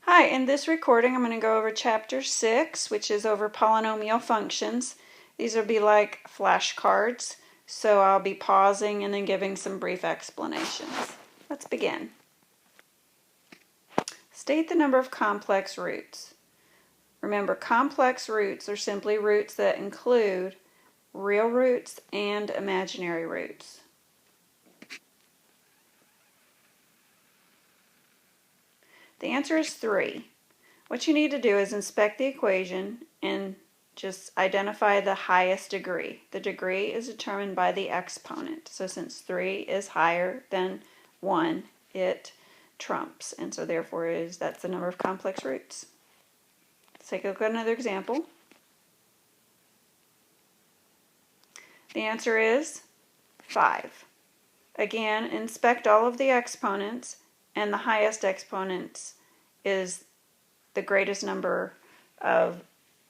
Hi, in this recording I'm going to go over Chapter 6, which is over polynomial functions. These will be like flashcards, so I'll be pausing and then giving some brief explanations. Let's begin. State the number of complex roots. Remember, complex roots are simply roots that include real roots and imaginary roots. The answer is 3. What you need to do is inspect the equation and just identify the highest degree. The degree is determined by the exponent. So since 3 is higher than 1, it trumps. And so therefore that's the number of complex roots. Let's take a look at another example. The answer is 5. Again, inspect all of the exponents, and the highest exponent is the greatest number of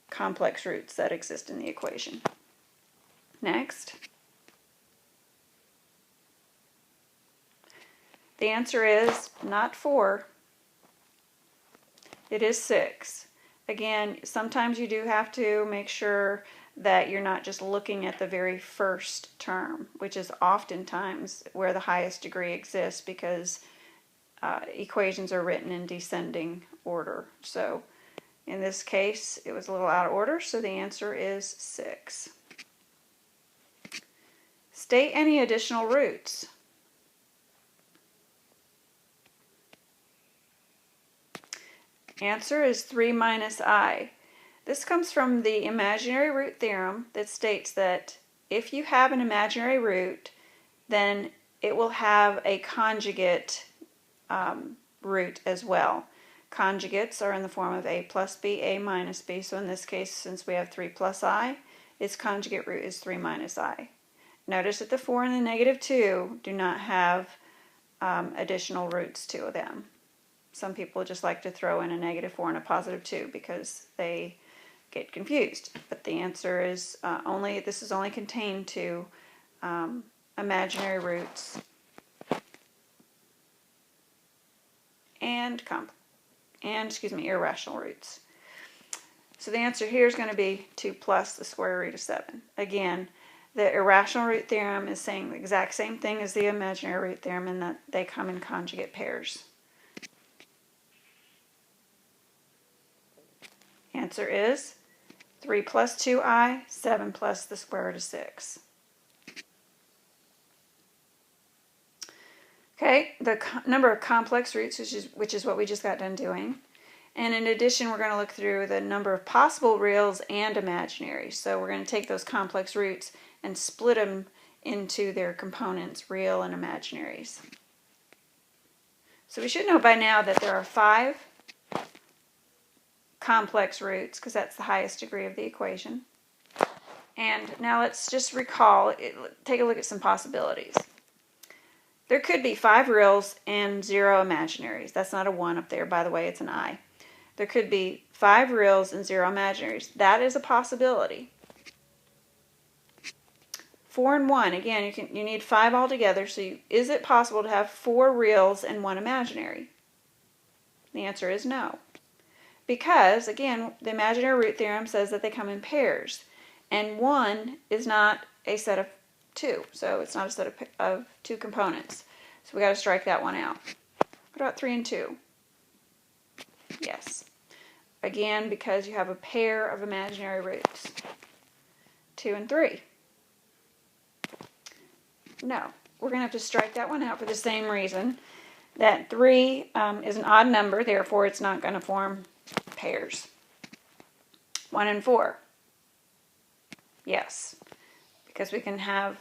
complex roots that exist in the equation. Next. The answer is not 4. It is 6. Again, sometimes you do have to make sure that you're not just looking at the very first term, which is oftentimes where the highest degree exists because equations are written in descending order. So in this case, it was a little out of order, so the answer is 6. State any additional roots. Answer is 3 minus I. This comes from the imaginary root theorem that states that if you have an imaginary root, then it will have a conjugate root as well. Conjugates are in the form of a plus b, a minus b. So in this case, since we have 3 plus I, its conjugate root is 3 minus I. Notice that the 4 and the negative 2 do not have additional roots to them. Some people just like to throw in a negative 4 and a positive 2 because they get confused. But the answer is this is only contained to imaginary roots and irrational roots. So the answer here is going to be 2 plus the square root of 7. Again, the irrational root theorem is saying the exact same thing as the imaginary root theorem in that they come in conjugate pairs. Answer is 3 plus 2i, 7 plus the square root of 6. Okay, the number of complex roots, which is what we just got done doing. And in addition, we're going to look through the number of possible reals and imaginaries. So we're going to take those complex roots and split them into their components, real and imaginaries. So we should know by now that there are 5 complex roots, because that's the highest degree of the equation. And now let's just recall, take a look at some possibilities. There could be 5 reals and 0 imaginaries. That's not a 1 up there, by the way, it's an I. There could be 5 reals and 0 imaginaries. That is a possibility. 4 and 1, again, you need 5 altogether, so is it possible to have 4 reals and 1 imaginary? The answer is no. Because, again, the imaginary root theorem says that they come in pairs, and 1 is not a set of 2, so it's not a set of 2 components. So we got to strike that one out. What about 3 and 2? Yes. Again, because you have a pair of imaginary roots. 2 and 3. No. We're going to have to strike that one out for the same reason. That 3 is an odd number, therefore it's not going to form pairs. 1 and 4. Yes. Because we can have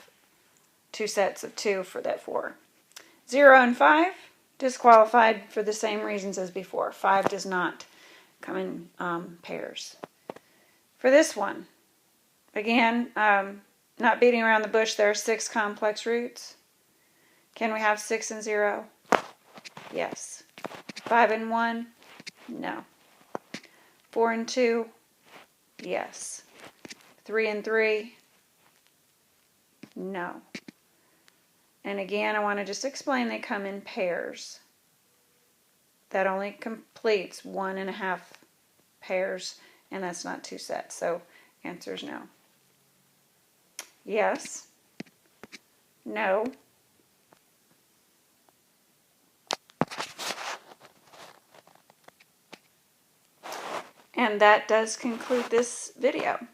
2 sets of 2 for that 4. 0 and 5, disqualified for the same reasons as before. 5 does not come in pairs. For this one, again, not beating around the bush, there are 6 complex roots. Can we have 6 and 0? Yes. 5 and 1? No. 4 and 2? Yes. 3 and 3? No. And again, I want to just explain they come in pairs. that only completes 1.5 pairs, and that's not 2 sets. So answer is no. Yes. No. And that does conclude this video.